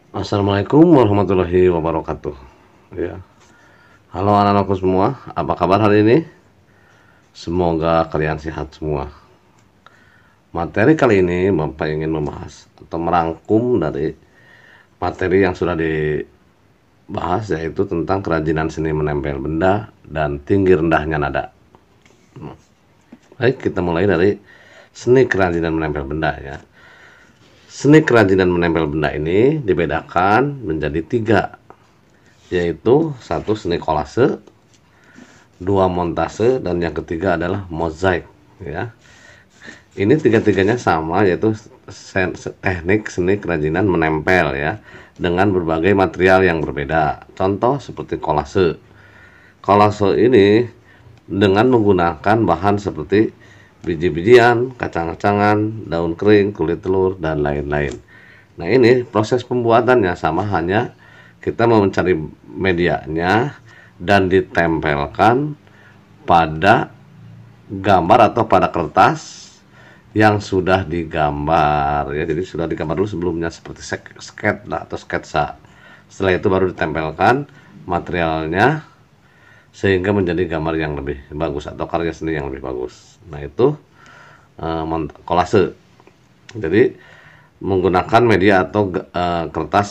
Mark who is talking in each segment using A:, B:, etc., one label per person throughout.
A: Assalamualaikum warahmatullahi wabarakatuh. Ya, halo anak-anakku semua, apa kabar hari ini? Semoga kalian sehat semua. Materi kali ini Bapak ingin membahas atau merangkum dari materi yang sudah dibahas, yaitu tentang kerajinan seni menempel benda dan tinggi rendahnya nada. Baik, kita mulai dari seni kerajinan menempel benda ya. Seni kerajinan menempel benda ini dibedakan menjadi tiga, yaitu satu seni kolase, dua montase, dan yang ketiga adalah mozaik ya. Ini tiga-tiganya sama, yaitu teknik seni kerajinan menempel ya, dengan berbagai material yang berbeda. Contoh seperti kolase. Kolase ini dengan menggunakan bahan seperti biji-bijian, kacang-kacangan, daun kering, kulit telur, dan lain-lain. Nah, ini proses pembuatannya sama, hanya kita mau mencari medianya dan ditempelkan pada gambar atau pada kertas yang sudah digambar ya. Jadi sudah digambar dulu sebelumnya seperti sketch atau sketsa. Setelah itu baru ditempelkan materialnya sehingga menjadi gambar yang lebih bagus atau karya seni yang lebih bagus. Nah, itu kolase. Jadi menggunakan media atau kertas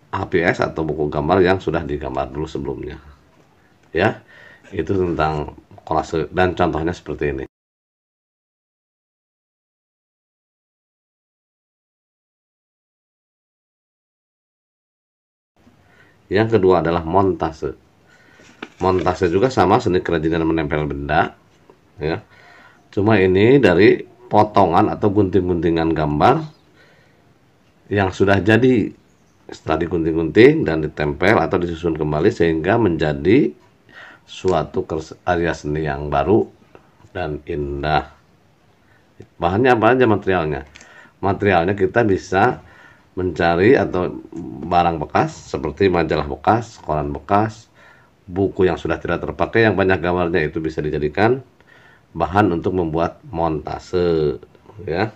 A: HPS atau buku gambar yang sudah digambar dulu sebelumnya. Ya, itu tentang kolase dan contohnya seperti ini. Yang kedua adalah montase. Montase juga sama, seni kerajinan menempel benda ya. Cuma ini dari potongan atau gunting-guntingan gambar yang sudah jadi setelah digunting-gunting dan ditempel atau disusun kembali sehingga menjadi suatu karya seni yang baru dan indah. Bahannya apa aja materialnya? Materialnya kita bisa mencari atau barang bekas seperti majalah bekas, koran bekas, buku yang sudah tidak terpakai yang banyak gambarnya, itu bisa dijadikan bahan untuk membuat montase ya.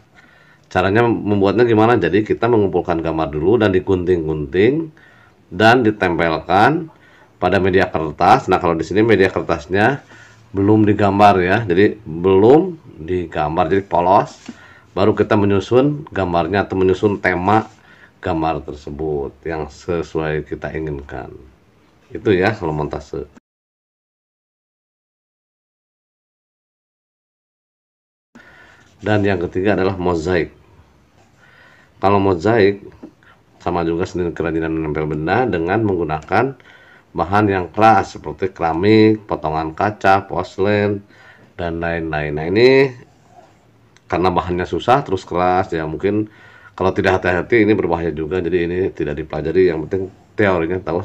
A: Caranya membuatnya gimana? Jadi kita mengumpulkan gambar dulu dan digunting-gunting dan ditempelkan pada media kertas. Nah, kalau di sini media kertasnya belum digambar ya. Jadi belum digambar, jadi polos. Baru kita menyusun gambarnya atau menyusun tema gambar tersebut yang sesuai kita inginkan. Itu ya kalau montase. Dan yang ketiga adalah mozaik. Kalau mozaik sama juga seni kerajinan menempel benda dengan menggunakan bahan yang keras seperti keramik, potongan kaca, porselen, dan lain-lain. Nah, ini karena bahannya susah terus keras ya, mungkin kalau tidak hati-hati ini berbahaya juga. Jadi ini tidak dipelajari, yang penting teorinya tahu,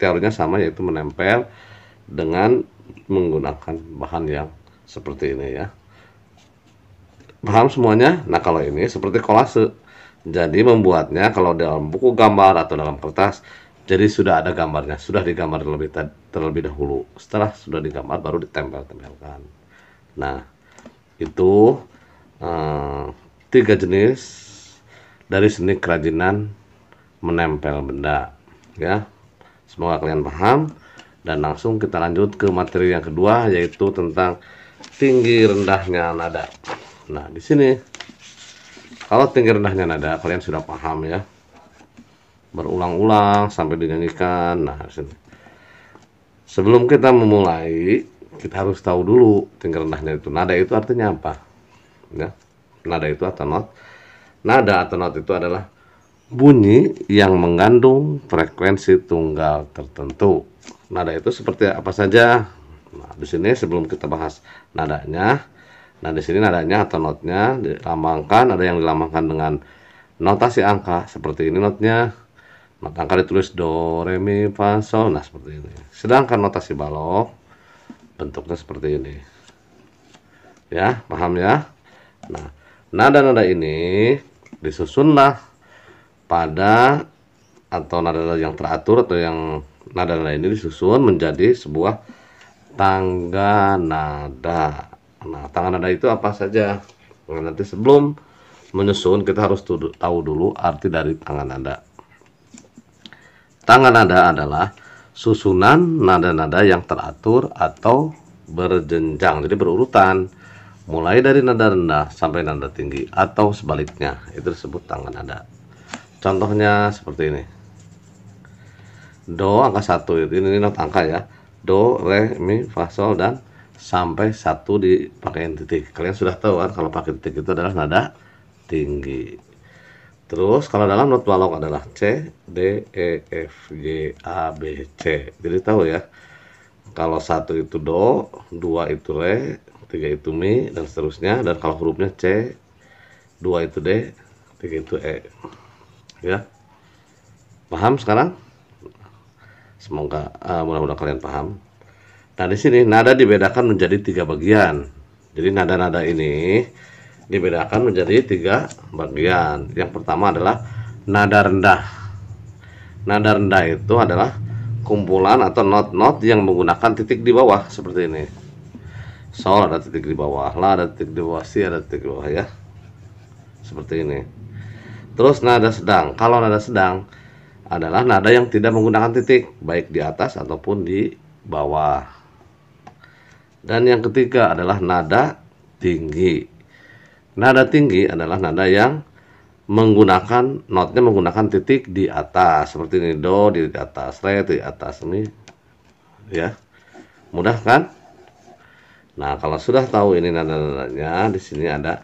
A: teorinya sama, yaitu menempel dengan menggunakan bahan yang seperti ini ya. Paham semuanya? Nah, kalau ini seperti kolase. Jadi membuatnya kalau dalam buku gambar atau dalam kertas, jadi sudah ada gambarnya, sudah digambar terlebih dahulu. Setelah sudah digambar baru ditempel-tempelkan. Nah, itu eh, tiga jenis dari seni kerajinan menempel benda ya. Semoga kalian paham, dan langsung kita lanjut ke materi yang kedua, yaitu tentang tinggi rendahnya nada. Nah, di sini kalau tinggi rendahnya nada kalian sudah paham ya, berulang-ulang sampai dinyanyikan. Nah, sini sebelum kita memulai, kita harus tahu dulu tinggi rendahnya itu. Nada itu artinya apa ya? Nada itu atau not. Nada atau not itu adalah bunyi yang mengandung frekuensi tunggal tertentu. Nada itu seperti apa saja? Nah, di sini sebelum kita bahas nadanya, nah di sini nadanya atau notnya dilambangkan, ada yang dilambangkan dengan notasi angka seperti ini notnya. Not angka ditulis do, re, mi, fa, sol. Nah, seperti ini. Sedangkan notasi balok bentuknya seperti ini. Ya, paham ya? Nah, nada-nada ini disusunlah pada, atau nada-nada yang teratur atau yang nada-nada ini disusun menjadi sebuah tangga nada. Nah, tangga nada itu apa saja? Nah, nanti sebelum menyusun, kita harus tahu dulu arti dari tangan nada. Tangan nada adalah susunan nada-nada yang teratur atau berjenjang, jadi berurutan, mulai dari nada rendah sampai nada tinggi atau sebaliknya, itu disebut tangan nada. Contohnya seperti ini. Do angka 1, ini not angka ya. Do, re, mi, fa, sol, dan sampai 1 dipakai titik. Kalian sudah tahu kan kalau pakai titik itu adalah nada tinggi. Terus kalau dalam not balok adalah C, D, E, F, G, A, B, C. Jadi tahu ya. Kalau 1 itu do, 2 itu re, 3 itu mi, dan seterusnya. Dan kalau hurufnya C, 2 itu D, 3 itu E. Ya. Paham sekarang? Semoga mudah-mudahan kalian paham. Nah, di sini nada dibedakan menjadi 3 bagian. Jadi nada-nada ini dibedakan menjadi 3 bagian. Yang pertama adalah nada rendah. Nada rendah itu adalah kumpulan atau not-not yang menggunakan titik di bawah seperti ini. Sol ada titik di bawah, la ada titik di bawah, si ada titik di bawah ya. Seperti ini. Terus nada sedang. Kalau nada sedang adalah nada yang tidak menggunakan titik, baik di atas ataupun di bawah. Dan yang ketiga adalah nada tinggi. Nada tinggi adalah nada yang menggunakan notnya menggunakan titik di atas, seperti ini, do di atas, re di atas, ini ya. Mudah kan? Nah, kalau sudah tahu ini nada-nadanya, di sini ada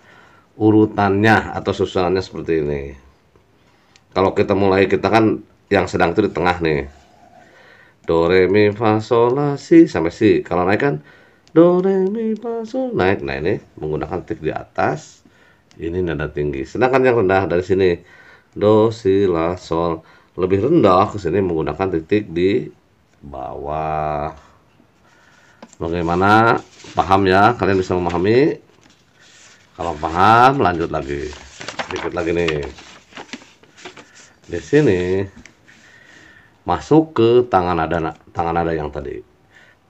A: urutannya atau susunannya seperti ini. Kalau kita mulai, kita kan yang sedang itu di tengah nih. Do, re, mi, fa, sol, la, si, sampai si. Kalau naik kan do, re, mi, fa, sol, naik. Nah, ini menggunakan titik di atas. Ini nada tinggi. Sedangkan yang rendah dari sini do, si, la, sol. Lebih rendah ke sini menggunakan titik di bawah. Bagaimana? Paham ya? Kalian bisa memahami? Kalau paham, lanjut lagi. Sedikit lagi nih. Di sini masuk ke tangan nada yang tadi.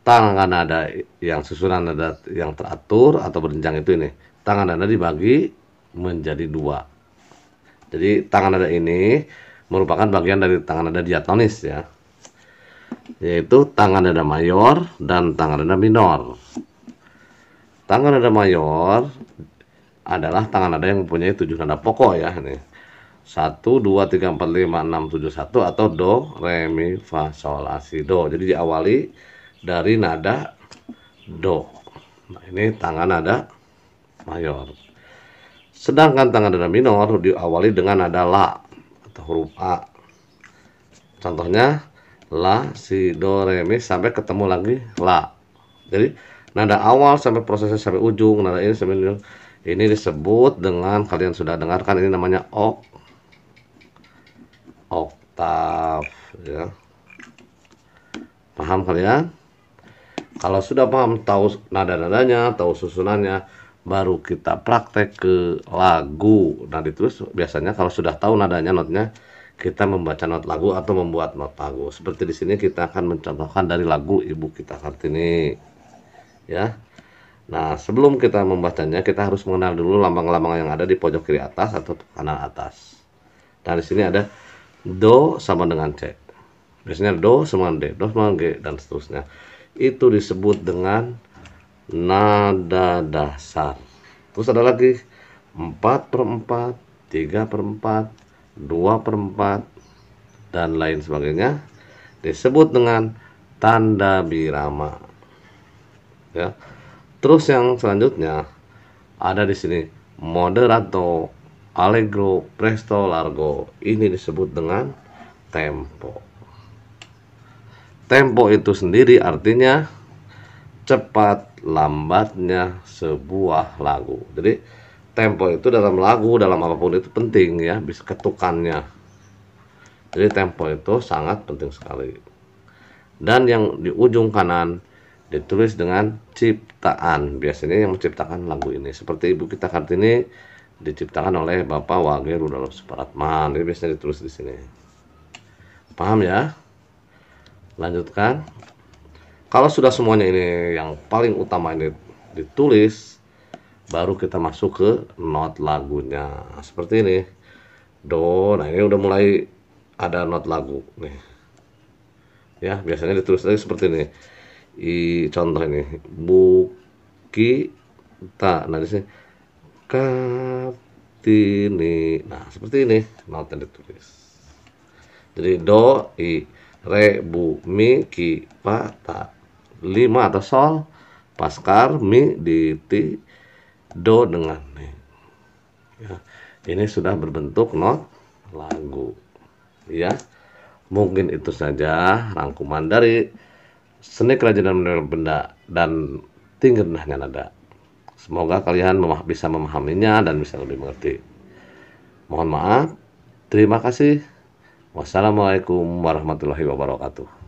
A: Tangan nada yang susunan nada yang teratur atau berjenjang itu ini. Tangan nada dibagi menjadi 2. Jadi tangan nada ini merupakan bagian dari tangan nada diatonis ya. Yaitu tangan nada mayor dan tangan nada minor. Tangan nada mayor adalah tangan nada yang mempunyai 7 nada pokok ya ini. 1, 2, 3, 4, 5, 6, 7, 1 atau do, re, mi, fa, sol, la, si, do. Jadi diawali dari nada do. Nah, ini tangan nada mayor. Sedangkan tangan nada minor diawali dengan nada la atau huruf A. Contohnya la, si, do, re, mi sampai ketemu lagi la. Jadi nada awal sampai prosesnya sampai ujung, nada ini sampai ujung. Ini disebut dengan, kalian sudah dengarkan, ini namanya oktav ya. Paham kalian? Kalau sudah paham, tahu nada-nadanya, tahu susunannya, baru kita praktek ke lagu. Nah, ditulis biasanya kalau sudah tahu nadanya, notnya, kita membaca not lagu atau membuat not lagu. Seperti di sini kita akan mencontohkan dari lagu Ibu Kita Kartini ya. Nah, sebelum kita membacanya, kita harus mengenal dulu lambang-lambang yang ada di pojok kiri atas atau kanan atas. Nah, di sini ada do sama dengan C. Biasanya do sama D, do sama G, dan seterusnya. Itu disebut dengan nada dasar. Terus ada lagi 4/4, 3/4, 2/4, dan lain sebagainya. Disebut dengan tanda birama. Ya. Terus yang selanjutnya ada di sini moderato, allegro, presto, largo. Ini disebut dengan tempo. Tempo itu sendiri artinya cepat lambatnya sebuah lagu. Jadi tempo itu dalam lagu, dalam apapun itu penting ya, bisa ketukannya. Jadi tempo itu sangat penting sekali. Dan yang di ujung kanan ditulis dengan ciptaan. Biasanya yang menciptakan lagu ini seperti Ibu Kita Kartini diciptakan oleh Bapak Wage Rudolf Supratman. Ini biasanya ditulis di sini. Paham ya? Lanjutkan. Kalau sudah semuanya ini yang paling utama ini ditulis, baru kita masuk ke not lagunya seperti ini. Do. Nah, ini udah mulai ada not lagu nih ya. Biasanya ditulis lagi seperti ini. Contoh ini Bukita. Nah, di sini Kartini. Nah, seperti ini notnya ditulis. Jadi do, re, bu, mi, ki, pa, ta. 5 atau sol, paskar, mi, di, ti, do dengan mi. Ya, ini sudah berbentuk not lagu. Ya, mungkin itu saja rangkuman dari seni kerajinan menempel benda dan tinggi rendahnya nada. Semoga kalian bisa memahaminya dan bisa lebih mengerti. Mohon maaf. Terima kasih. Wassalamualaikum warahmatullahi wabarakatuh.